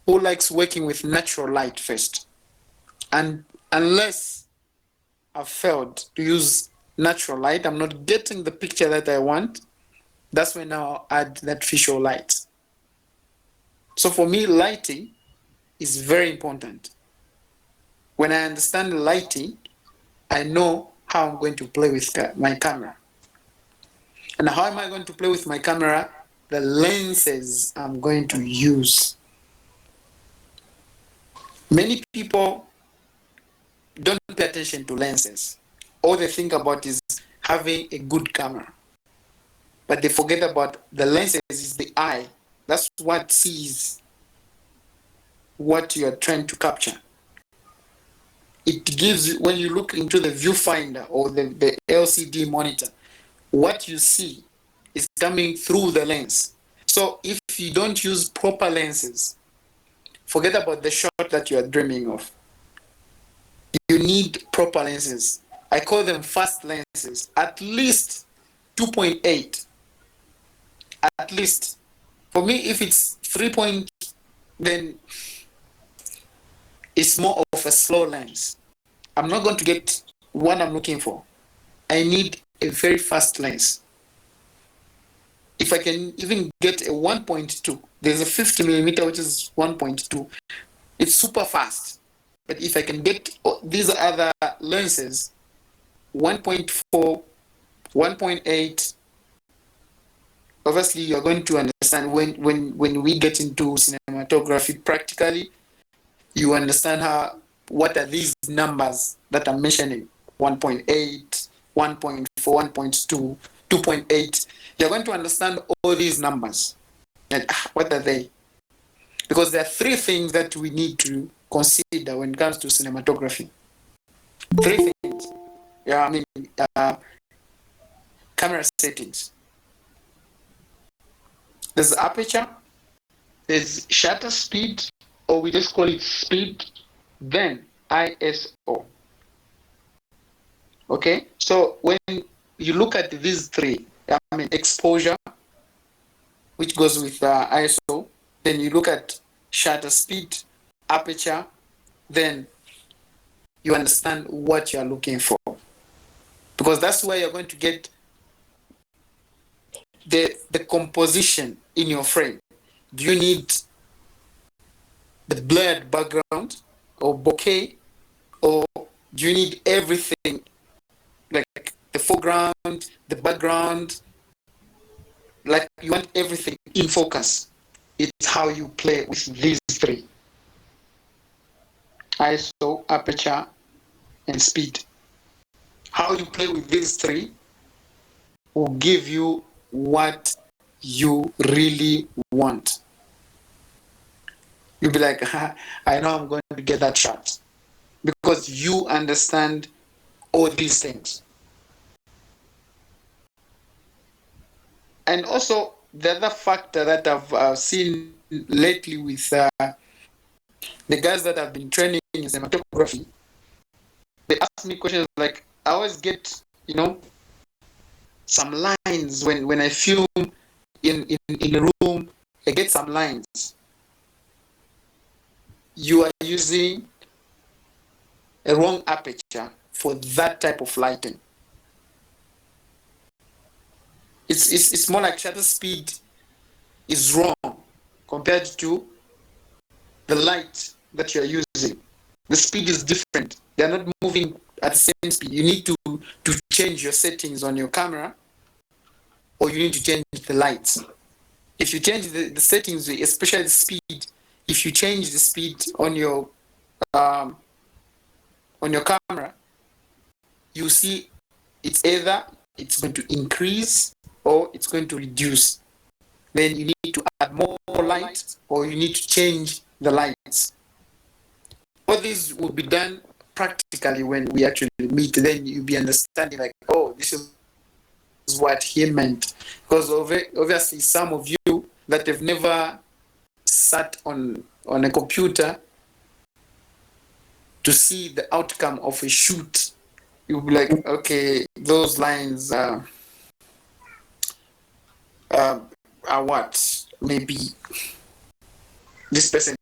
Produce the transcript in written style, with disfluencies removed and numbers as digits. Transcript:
who likes working with natural light first. And unless I've failed to use natural light, I'm not getting the picture that I want, that's when I'll add that artificial light. So for me, lighting is very important. When I understand lighting, I know how I'm going to play with my camera. And how am I going to play with my camera? The lenses I'm going to use. Many people don't pay attention to lenses. All they think about is having a good camera. But they forget about the lenses is the eye. That's what sees what you are trying to capture. It gives, when you look into the viewfinder or the LCD monitor, what you see is coming through the lens. So if you don't use proper lenses, forget about the shot that you are dreaming of. You need proper lenses. I call them fast lenses, at least 2.8. At least. For me, if it's 3 point, then it's more of a slow lens. I'm not going to get what I'm looking for. I need a very fast lens. If I can even get a 1.2, there's a 50 millimeter, which is 1.2. It's super fast. But if I can get these other lenses, 1.4, 1.8, obviously you're going to understand when we get into cinematography practically, you understand what are these numbers that I'm mentioning, 1.8, 1.4, 1.2, 2.8. You're going to understand all these numbers. And what are they? Because there are three things that we need to consider when it comes to cinematography. Three things. Camera settings. There's aperture, there's shutter speed, or we just call it speed, then ISO. Okay, so when you look at these three, exposure, which goes with ISO, then you look at shutter speed, aperture, then you understand what you're looking for. Because that's where you're going to get the composition in your frame. Do you need the blurred background or bokeh, or do you need everything, like the foreground, the background, like you want everything in focus? It's how you play with these three: ISO, aperture, and speed. How you play with these three will give you what you really want. You'll be like, I know I'm going to get that shot, because you understand all these things. And also, the other factor that I've seen lately with the guys that have been training in cinematography, they ask me questions like, I always get, some lines when I film in a room, I get some lines. You are using a wrong aperture for that type of lighting. It's more like shutter speed is wrong compared to the light that you're using. The speed is different. They're not moving at the same speed. You need to change your settings on your camera, or you need to change the lights. If you change the settings, especially the speed, if you change the speed on your camera, you see it's either it's going to increase or it's going to reduce. Then you need to add more light, or you need to change the lights. All this will be done practically when we actually meet. Then you'll be understanding like, oh, this is what he meant. Because obviously some of you that have never sat on a computer to see the outcome of a shoot, you'll be like, okay, those lines are what? Maybe this person